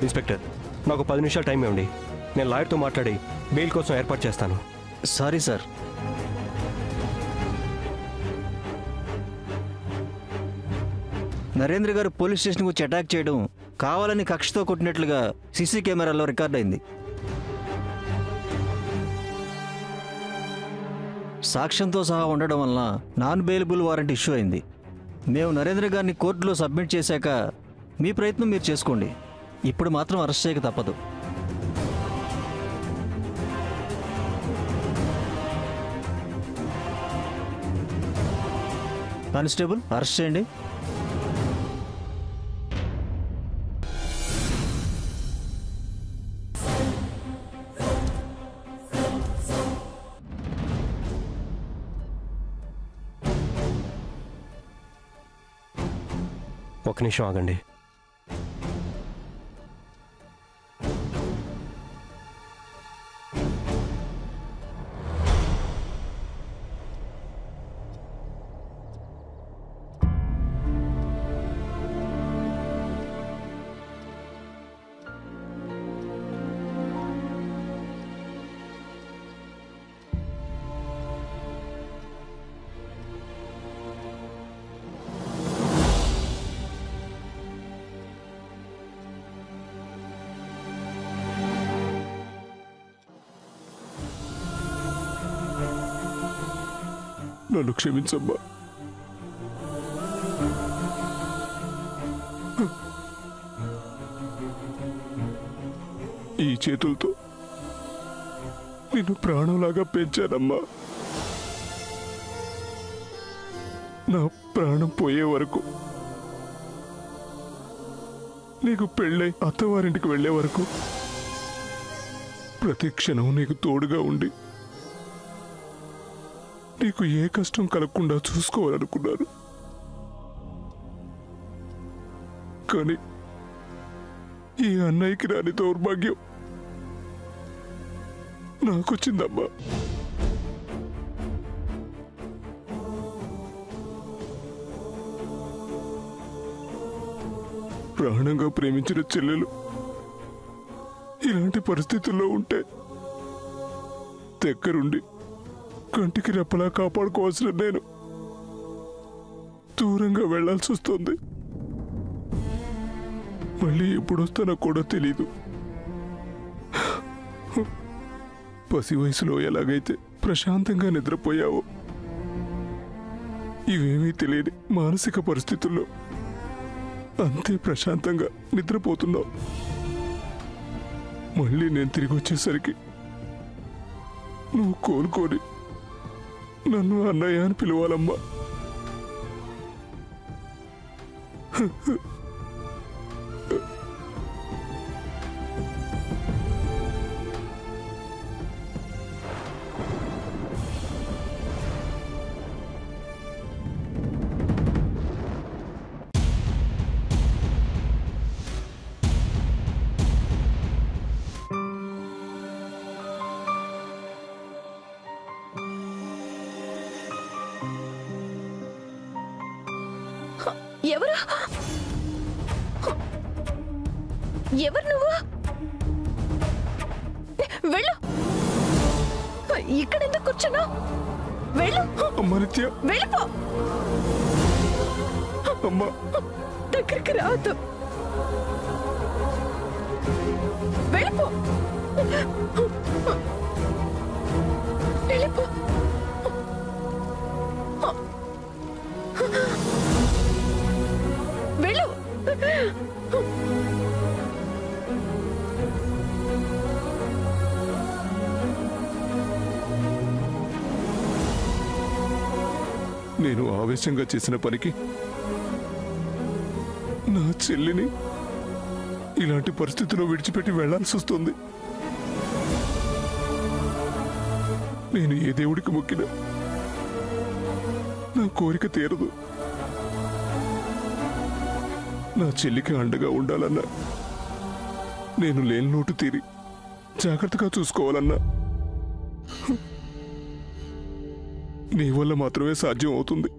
Inspector, నాకు 10 నిమిషాలు time ఇవ్వండి. నేను లాయర్తో మాట్లాడి బెయిల్ కోసం ఏర్పాటు చేస్తాను. Sorry sir. నరేంద్ర గారు పోలీస్ స్టేషన్కి వచ్చి అటాక్ చేయడం కావాలని కక్షతో కొట్టినట్లుగా సీసీ కెమెరాలో రికార్డ్ అయింది. సాక్ష్యంతో సహా ఉండడం వలన నాన్ బెయిలబుల్ వారెంట్ ఇష్యూ అయింది. మేము నరేంద్ర గారిని కోర్టులో సబ్మిట్ చేశాక మీ ప్రయత్నం మీరు చేసుకోండి. ఇప్పుడు మాత్రం అరెస్ట్ చేయక తప్పదు. కానిస్టేబుల్, అరెస్ట్ చేయండి. ఒక నిమిషం ఆగండి. నన్ను క్షమించమ్మా. ఈ చేతులతో నిన్ను ప్రాణంలాగా పెంచానమ్మా. నా ప్రాణం పోయే వరకు, నీకు పెళ్ళై అత్తవారింటికి వెళ్లే వరకు ప్రతి క్షణం నీకు తోడుగా ఉండి నీకు ఏ కష్టం కలగకుండా చూసుకోవాలనుకున్నాను. కానీ ఈ అన్నయ్యకి రాని దౌర్భాగ్యం నాకొచ్చిందమ్మా. ప్రాణంగా ప్రేమించిన చెల్లెలు ఇలాంటి పరిస్థితుల్లో ఉంటే దగ్గరుండి కంటికి రెప్పలా కాపాడుకోవాల్సిన నేను దూరంగా వెళ్లాల్సి వస్తుంది. మళ్ళీ ఎప్పుడు వస్తానో కూడా తెలీదు. పసి వయసులో ఎలాగైతే ప్రశాంతంగా నిద్రపోయావో, ఇవేమీ తెలియని మానసిక పరిస్థితుల్లో అంతే ప్రశాంతంగా నిద్రపోతున్నావు. మళ్ళీ నేను తిరిగి వచ్చేసరికి నువ్వు కోలుకొని నన్ను అన్నయ్య అని పిలవాలమ్మా. ఎవరు ఎవరు నువ్వు? వెళ్ళు. ఇక్కడ ఎందుకు కూర్చున్నా? వెళ్ళు. వెళ్ళిపో. దగ్గరికి రావద్దు. వెళ్ళిపో. వెళ్ళిపో. వెళ్ళు. నేను ఆవేశంగా చేసిన పనికి నా చెల్లిని ఇలాంటి పరిస్థితిలో విడిచిపెట్టి వెళ్లాల్సి వస్తుంది. నేను ఏ దేవుడికి మొక్కినా నా కోరిక తీరదు. నా చెల్లికి అండగా ఉండాలన్నా, నేను లేని లోటు తీరి జాగ్రత్తగా చూసుకోవాలన్నా నీ వల్ల మాత్రమే సాధ్యం అవుతుంది.